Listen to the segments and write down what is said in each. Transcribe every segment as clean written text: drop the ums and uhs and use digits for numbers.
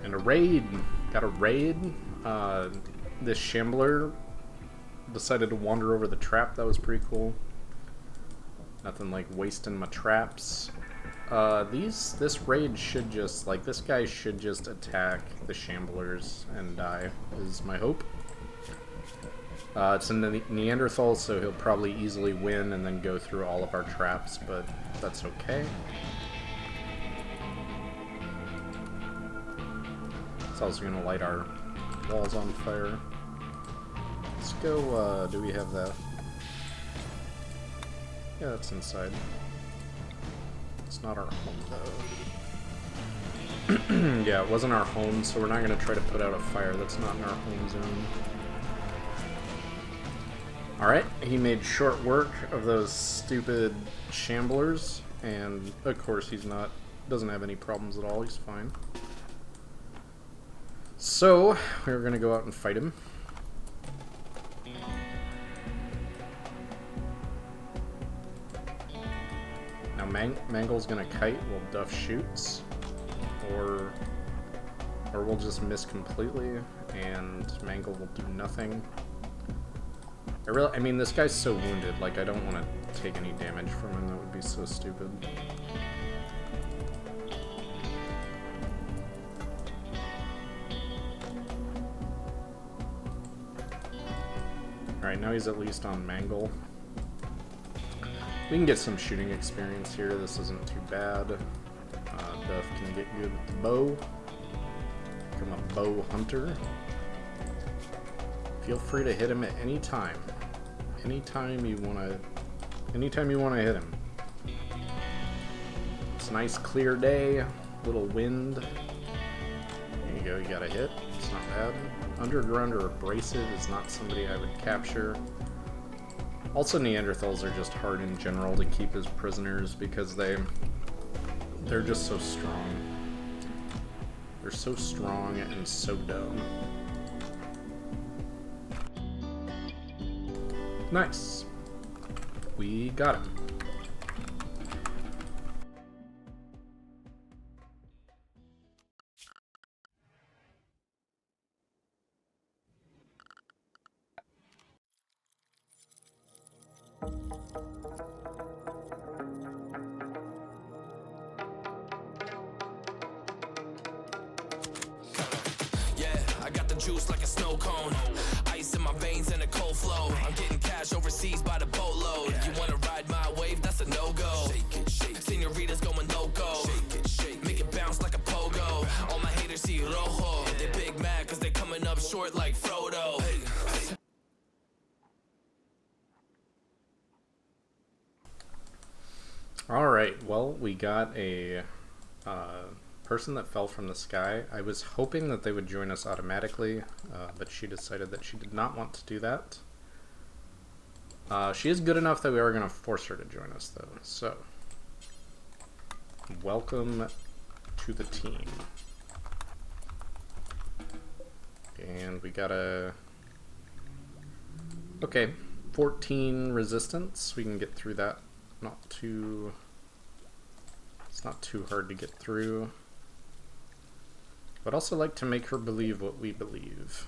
And a raid. Got a raid. This shambler decided to wander over the trap. That was pretty cool. Nothing like wasting my traps. This raid should just, like, this guy should just attack the shamblers and die, is my hope. It's a Neanderthal, so he'll probably easily win and then go through all of our traps, but that's okay. It's also going to light our walls on fire. Let's go, do we have that? Yeah, that's inside. It's not our home, though. Yeah, it wasn't our home, so we're not going to try to put out a fire that's not in our home zone. Alright, he made short work of those stupid shamblers, and of course doesn't have any problems at all, he's fine. So, we're going to go out and fight him. Now Mangle's gonna kite while Duff shoots, or we'll just miss completely and Mangle will do nothing. I mean, this guy's so wounded, like, I don't want to take any damage from him, that would be so stupid. Alright, now he's at least on Mangle. We can get some shooting experience here, this isn't too bad. Duff can get good with the bow. Become a bow hunter. Feel free to hit him at any time. Anytime you wanna hit him. It's a nice clear day, little wind. There you go, you got a hit. It's not bad. Underground or abrasive is not somebody I would capture. Also, Neanderthals are just hard in general to keep as prisoners because they're just so strong. They're so strong and so dumb. Nice. We got him. Juice like a snow cone, ice in my veins and a cold flow. I'm getting cash overseas by the boatload. You wanna ride my wave? That's a no-go. Senorita's going loco. Make it bounce like a pogo. All my haters see rojo. They big mad cause they coming up short like Frodo. Alright, well, we got a person that fell from the sky. I was hoping that they would join us automatically, but she decided that she did not want to do that. She is good enough that we are going to force her to join us, though. So, welcome to the team. And we got okay, 14 resistance. We can get through that. It's not too hard to get through. But also like to make her believe what we believe.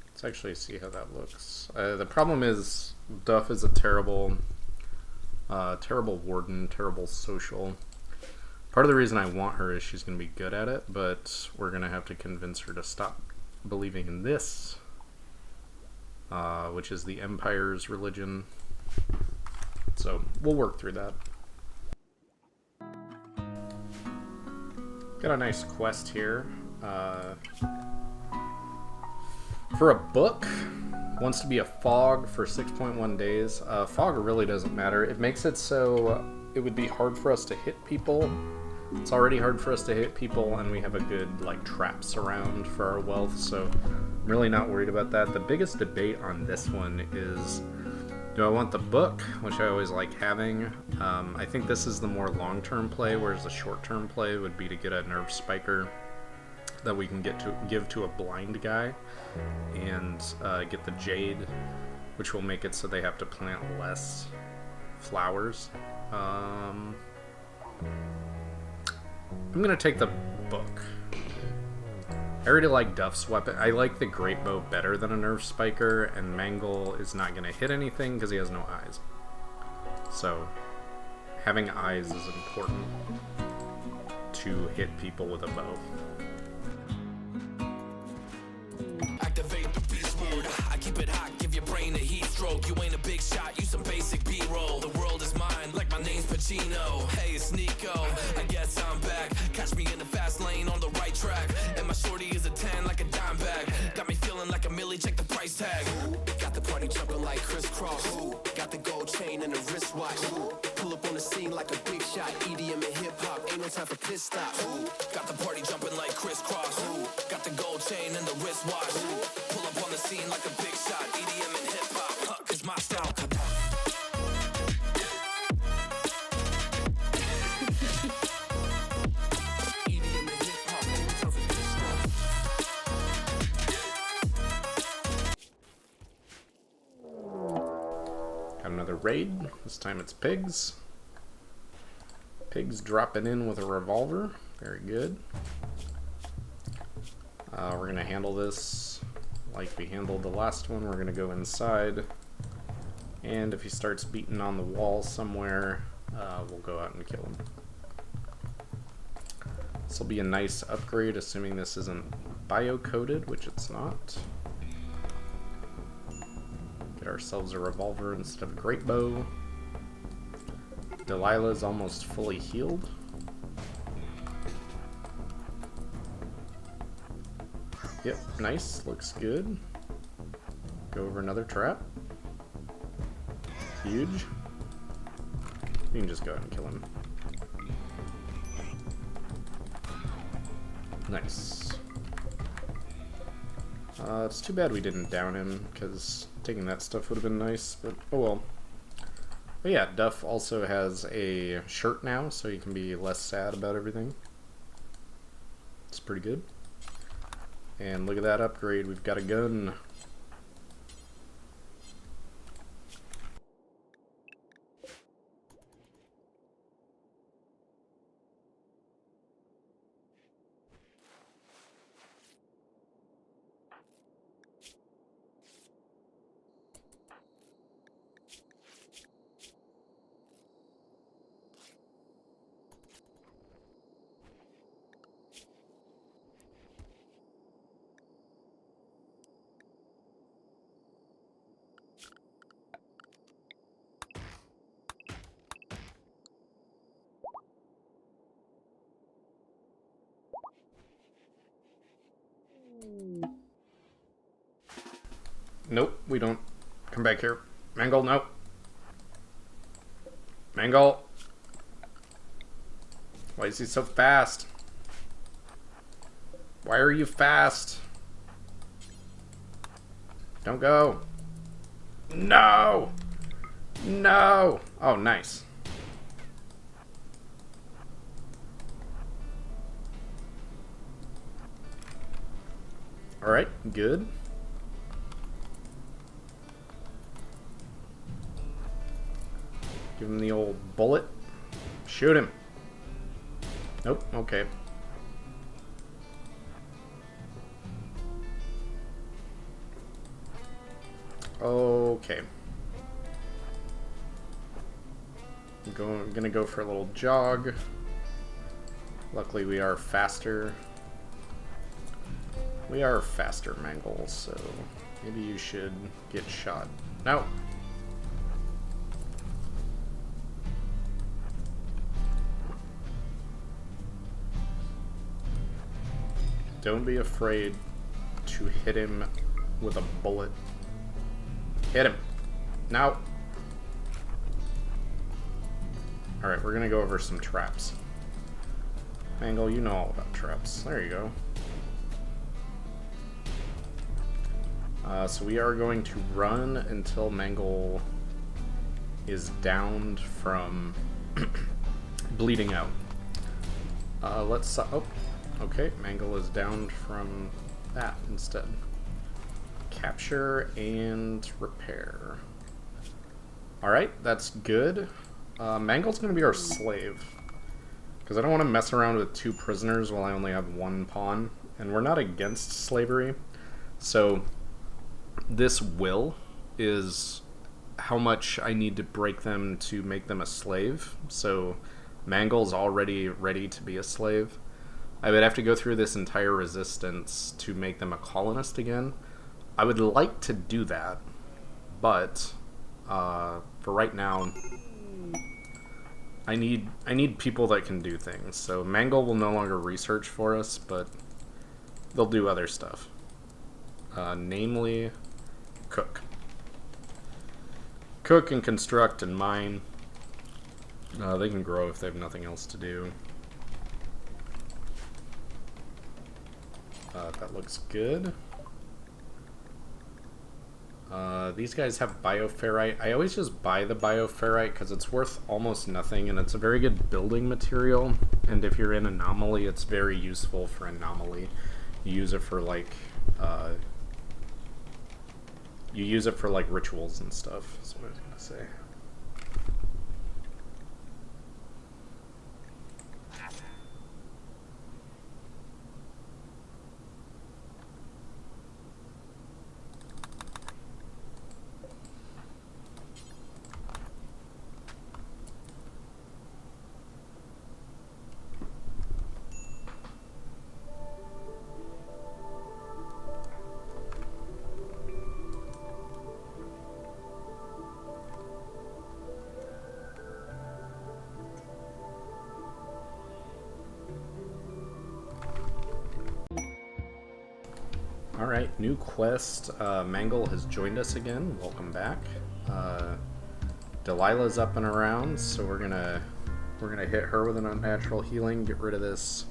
Let's actually see how that looks. The problem is Duff is a terrible warden, terrible social. Part of the reason I want her is she's going to be good at it, but we're going to have to convince her to stop believing in this, which is the Empire's religion. So we'll work through that. Got a nice quest here. For a book, wants to be a fog for 6.1 days. Fog really doesn't matter. It makes it so it would be hard for us to hit people. It's already hard for us to hit people, and we have a good traps around for our wealth, so I'm really not worried about that. The biggest debate on this one is, do I want the book, which I always like having? I think this is the more long-term play, whereas the short-term play would be to get a nerve spiker that we can give to a blind guy, and get the jade, which will make it so they have to plant less flowers. I'm gonna take the book. I really like Duff's weapon. I like the Great Bow better than a Nerf Spiker, and Mangle is not going to hit anything because he has no eyes. So, having eyes is important to hit people with a bow. Activate the beast mode. I keep it hot, give your brain a heat stroke. You ain't a big shot, you some basic B-roll. The world is mine, like my name's Pacino. Hey, it's Nico, I guess I'm back. Catch me in the fast lane on the right track. And my shorty is a 10 like a dime bag. Got me feeling like a millie, check the price tag. Got the party jumping like crisscross. Got the gold chain and the wristwatch. Pull up on the scene like a big shot. EDM and hip-hop, ain't no time for pit stops. Got the party jumping like crisscross. Got the gold chain and the wristwatch. Pull up on the scene like a big shot. EDM and hip-hop, cause my style. Got another raid. This time it's pigs. Pigs dropping in with a revolver. Very good. We're going to handle this like we handled the last one. We're going to go inside. And if he starts beating on the wall somewhere, we'll go out and kill him. This will be a nice upgrade, assuming this isn't bio-coded, which it's not. Get ourselves a revolver instead of a great bow. Delilah's almost fully healed. Yep, nice, looks good. Go over another trap. Huge. You can just go ahead and kill him. Nice. It's too bad we didn't down him, because taking that stuff would have been nice, but oh well. But yeah, Duff also has a shirt now, so he can be less sad about everything. It's pretty good. And look at that upgrade, we've got a gun. Nope, we don't. Come back here. Mangle, no. Mangle. Why is he so fast? Why are you fast? Don't go. No! No! Oh, nice. Alright, good. Give him the old bullet. Shoot him. Nope, okay. Okay. I'm gonna go for a little jog. Luckily we are faster. We are faster, Mangle, so maybe you should get shot. No! Don't be afraid to hit him with a bullet. Hit him. Now. Alright, we're gonna go over some traps. Mangle, you know all about traps. There you go. So we are going to run until Mangle is downed from bleeding out. Let's... oh, okay. Mangle is downed from that instead. Capture and repair. Alright, that's good. Mangle's going to be our slave. Because I don't want to mess around with 2 prisoners while I only have 1 pawn. and we're not against slavery. So this will is how much I need to break them to make them a slave. So Mangle's already ready to be a slave. I would have to go through this entire resistance to make them a colonist again. I would like to do that, but for right now, I need people that can do things. So Mangle will no longer research for us, but they'll do other stuff. Namely, cook. Cook and construct and mine. They can grow if they have nothing else to do. That looks good. These guys have bioferrite. I always just buy the bioferrite because it's worth almost nothing, and it's a very good building material. And if you're in anomaly, it's very useful for anomaly. You use it for like rituals and stuff. That's what I was gonna say. Alright, new quest. Mangle has joined us again. Welcome back. Delilah's up and around, so we're gonna hit her with an unnatural healing, get rid of this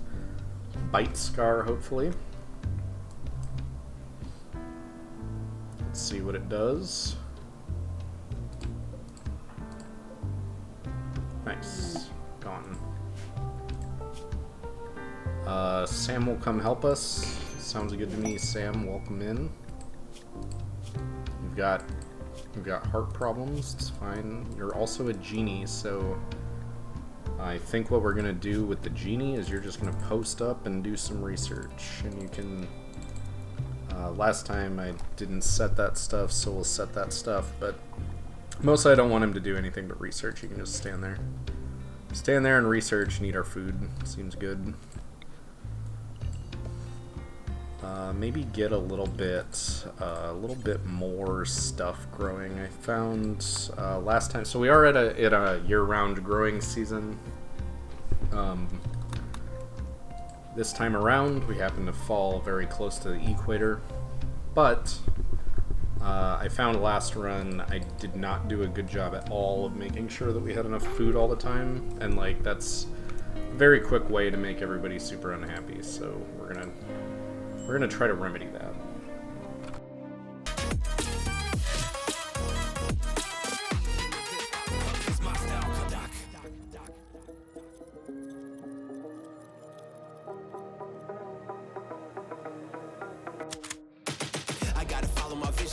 bite scar, hopefully. Let's see what it does. Nice. Gone. Sam will come help us. Sounds good to me, Sam. Welcome in. We've got heart problems. It's fine. You're also a genie, so I think what we're gonna do with the genie is you're just gonna post up and do some research, and you can. Last time I didn't set that stuff, so we'll set that stuff. But mostly I don't want him to do anything but research. You can just stand there, and research and eat our food. Seems good. Maybe get a little bit more stuff growing. I found last time, so we are at a year-round growing season. This time around, we happen to fall very close to the equator, but I found last run I did not do a good job at all of making sure that we had enough food all the time, and like that's a very quick way to make everybody super unhappy. So we're gonna try to remedy that.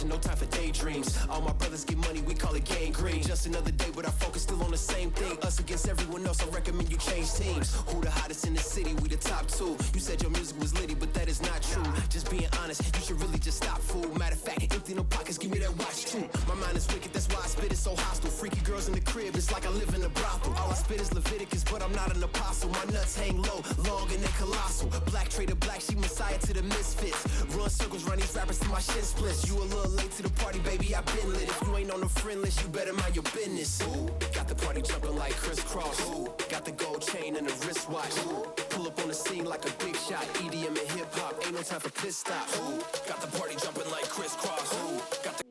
No time for daydreams. All my brothers get money, we call it gang green. Just another day, but our focus still on the same thing. Us against everyone else, I recommend you change teams. Who the hottest in the city? We the top two. You said your music was litty, but that is not true. Just being honest, you should really just stop, fool. Matter of fact, empty no pockets, give me that watch too. My mind is wicked, that's why I spit it so hostile. Freaky girls in the crib, it's like I live in a brothel. All I spit is Leviticus, but I'm not an apostle. My nuts hang low, long and they colossal. Black trader, black sheep, messiah to the misfits. Run circles, run these rappers to my shin splits. You a little late to the party, baby, I been lit. If you ain't on the friend list, you better mind your business. Ooh, got the party jumping like crisscross. Ooh, got the gold chain and the wristwatch. Ooh, pull up on the scene like a big shot. EDM and hip hop, ain't no time for pit stops. Ooh, got the party jumping like crisscross. Ooh, got the.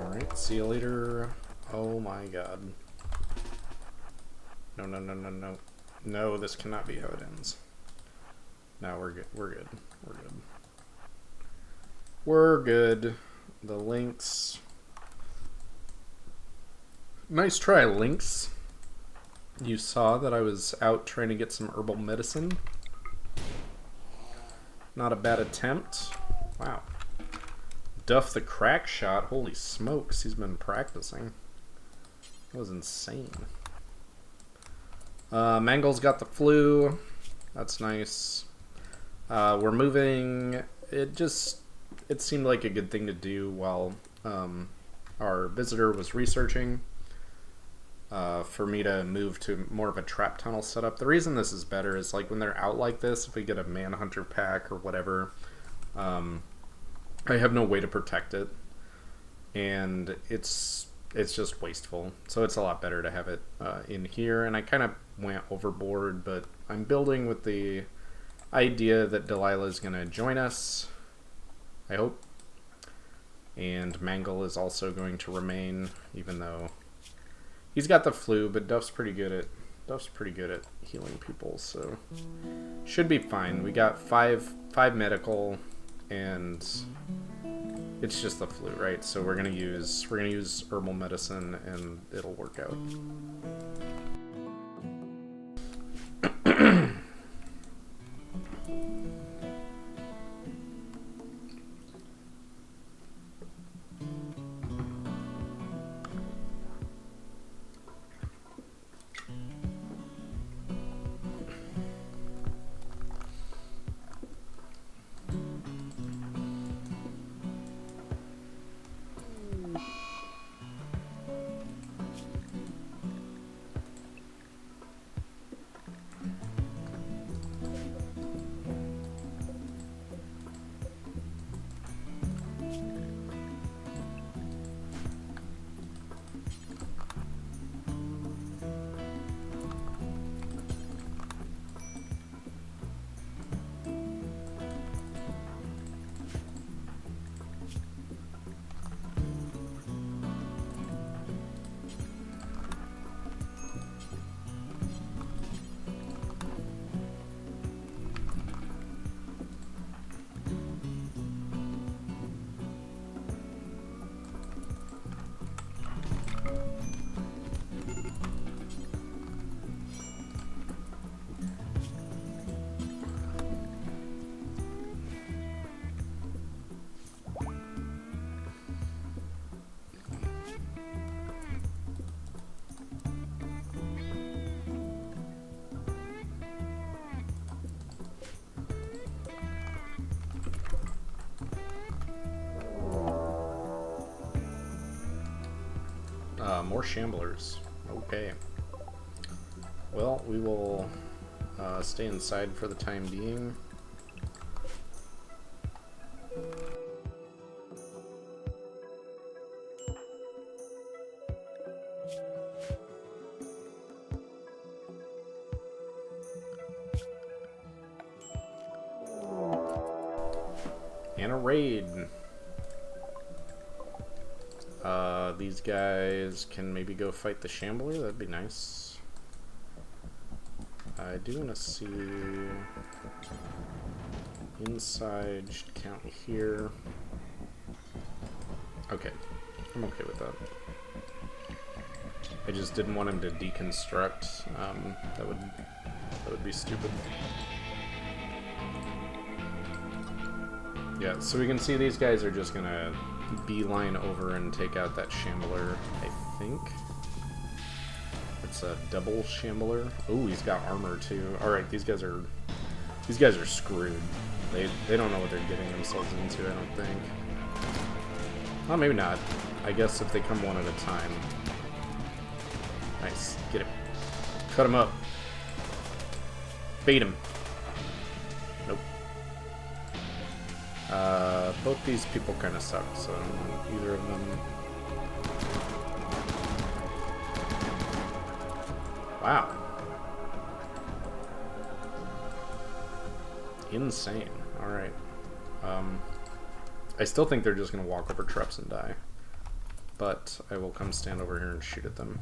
Alright, see you later. Oh my god. No, no, no, no, no. No, this cannot be how it ends. No, we're good. We're good. We're good. We're good. The links. Nice try, Lynx. You saw that I was out trying to get some herbal medicine. Not a bad attempt. Wow. Duff the crack shot. Holy smokes, he's been practicing. That was insane. Mangle's got the flu. That's nice. We're moving. It seemed like a good thing to do while our visitor was researching. For me to move to more of a trap tunnel setup. The reason this is better is like when they're out like this, if we get a manhunter pack or whatever, I have no way to protect it, and it's just wasteful. So it's a lot better to have it in here. And I kind of went overboard, but I'm building with the idea that Delilah is going to join us, I hope, and Mangle is also going to remain, even though he's got the flu, but Duff's pretty good at healing people, so should be fine. We got five medical, and it's just the flu, right? So we're gonna use herbal medicine, and it'll work out. More shamblers. Okay. Well, we will stay inside for the time being. And a raid. These guys can maybe go fight the Shambler. That'd be nice. I do want to see inside. Should count here. Okay, I'm okay with that. I just didn't want him to deconstruct. That would be stupid. Yeah, so we can see these guys are just gonna beeline over and take out that Shambler, I think. It's a double Shambler. Oh, he's got armor too. Alright, these guys are screwed. They don't know what they're getting themselves into, I don't think. Well, maybe not. I guess if they come one at a time. Nice. Get him. Cut him up. Bait him. Nope. Both these people kind of suck, so I don't want either of them. Wow. Insane. Alright. I still think they're just going to walk over traps and die. But I will come stand over here and shoot at them.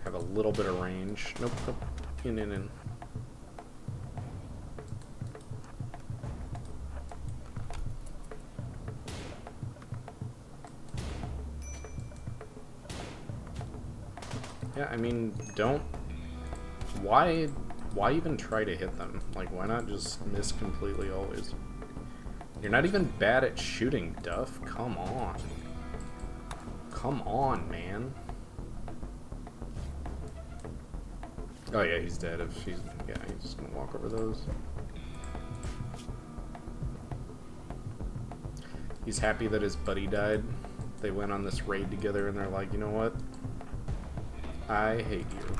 Have a little bit of range. Nope, nope. In. Yeah, I mean, don't... Why even try to hit them? Like, why not just miss completely always? You're not even bad at shooting, Duff. Come on. Come on, man. Oh yeah, he's dead. If he's he's just gonna walk over those. He's happy that his buddy died. They went on this raid together, and they're like, you know what? I hate you.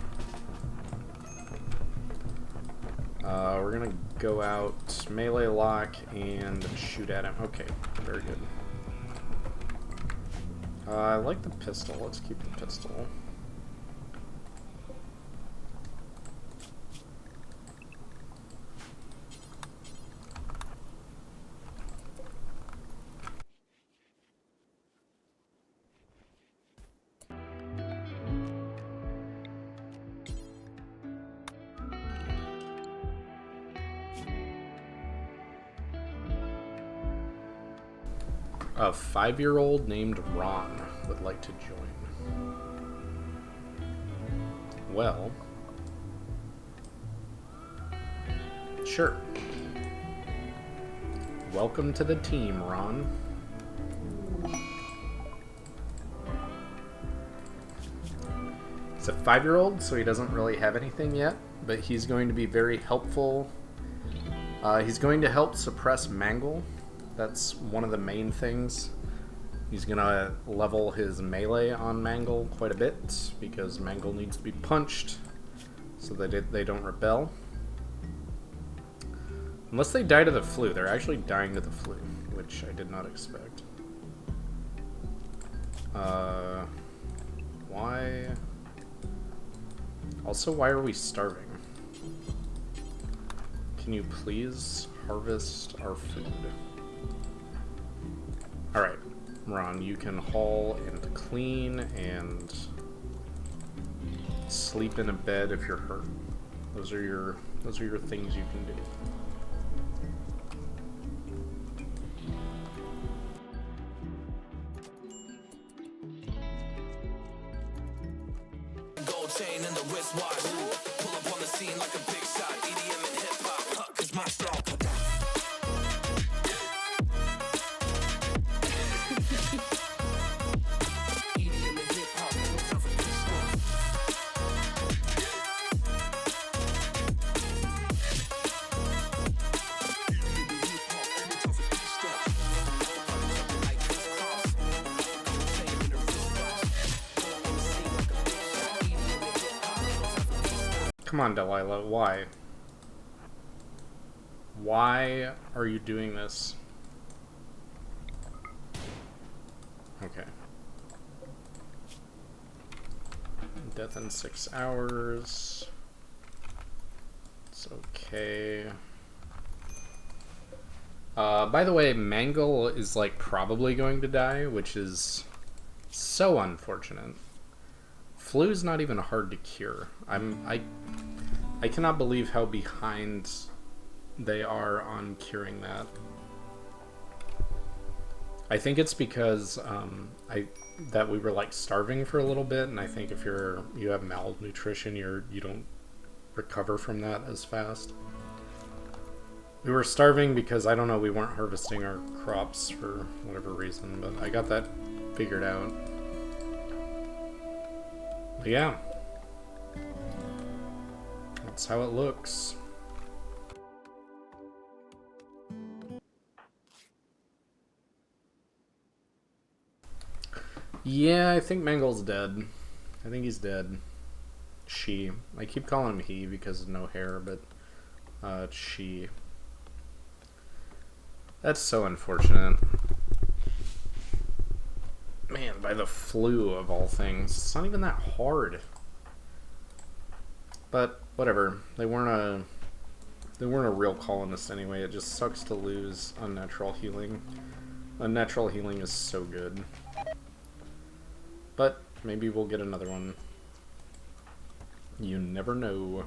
We're gonna go out, melee lock, and shoot at him. Okay, very good. I like the pistol. Let's keep the pistol. A 5-year-old named Ron would like to join. Well, sure. Welcome to the team, Ron. He's a 5-year-old, so he doesn't really have anything yet, but he's going to be very helpful. He's going to help suppress mangle. That's one of the main things. He's gonna level his melee on mangle quite a bit because mangle needs to be punched so that they don't rebel. Unless they die to the flu. They're actually dying to the flu, which I did not expect. Why? Also, why are we starving? Can you please harvest our food? Alright, Ron, you can haul and clean and sleep in a bed if you're hurt. Those are your things you can do. Gold chain and the wristwatch. Pull up on the scene like a big shot. EDM and hip hop. Cause my strong. Come on, Delilah, why? Why are you doing this? Okay. Death in 6 hours. It's okay. By the way, Mangle is like probably going to die, which is so unfortunate. Flu's not even hard to cure. I cannot believe how behind they are on curing that. I think it's because that we were like starving for a little bit, and I think if you have malnutrition, you don't recover from that as fast. We were starving because I don't know, we weren't harvesting our crops for whatever reason, but I got that figured out. But yeah, that's how it looks. Yeah, I think Mangle's dead. I think he's dead. She. I keep calling him he because of no hair, but it's she. That's so unfortunate. Man, by the flu of all things. It's not even that hard. But whatever. They weren't a real colonist anyway. It just sucks to lose unnatural healing. Unnatural healing is so good. But maybe we'll get another one. You never know.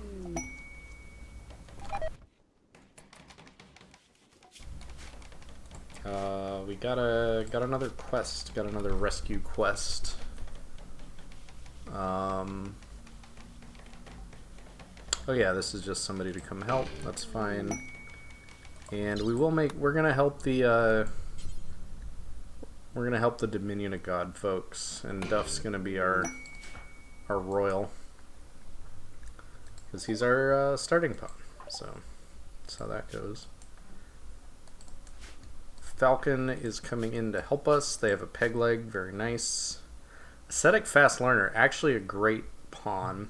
We got another quest. Got another rescue quest. Oh yeah, this is just somebody to come help. That's fine. And we're gonna help the Dominion of God folks, and Duff's gonna be our royal. because he's our starting pawn. So that's how that goes. Falcon is coming in to help us. They have a peg leg, very nice. Ascetic Fast Learner, actually a great pawn.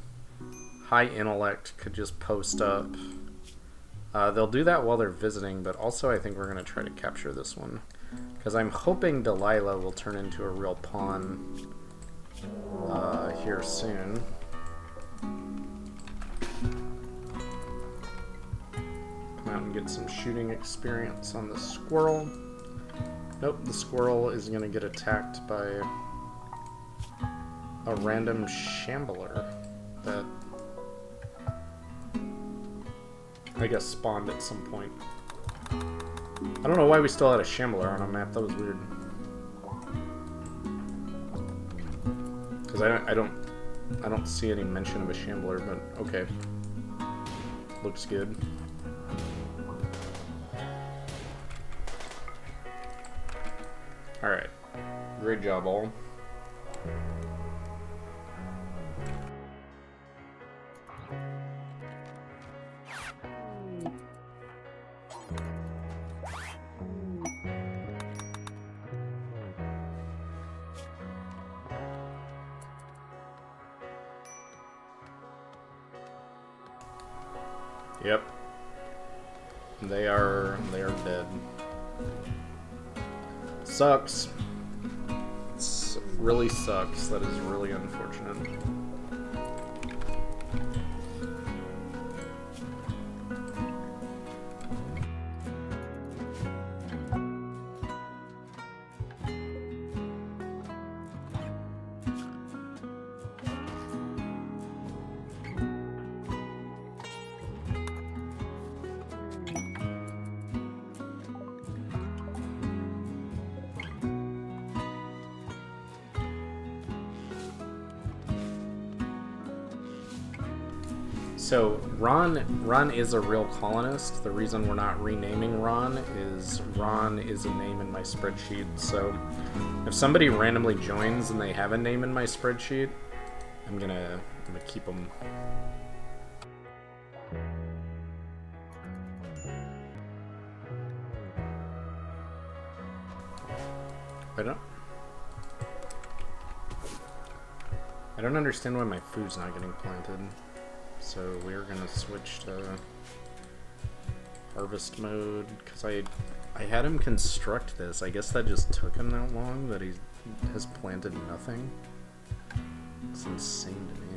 High intellect, could just post up. They'll do that while they're visiting, but also I think we're going to try to capture this one. Because I'm hoping Delilah will turn into a real pawn here soon. Come out and get some shooting experience on the squirrel. Nope, the squirrel is going to get attacked by a random shambler that I guess spawned at some point. I don't know why we still had a shambler on a map. That was weird. Because I don't see any mention of a shambler, but okay. Looks good. Alright. Great job, all. Yep. They are dead. Sucks. It really sucks. That is really unfortunate. So Ron is a real colonist. The reason we're not renaming Ron is a name in my spreadsheet. So if somebody randomly joins and they have a name in my spreadsheet, I'm gonna keep them. I don't understand why my food's not getting planted. So we're gonna switch to harvest mode because I had him construct this. I guess that just took him that long that he has planted nothing. It's insane to me.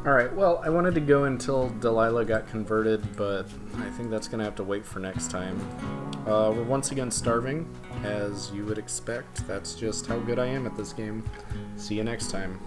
Alright, well, I wanted to go until Delilah got converted, but I think that's going to have to wait for next time. We're once again starving, as you would expect. That's just how good I am at this game. See you next time.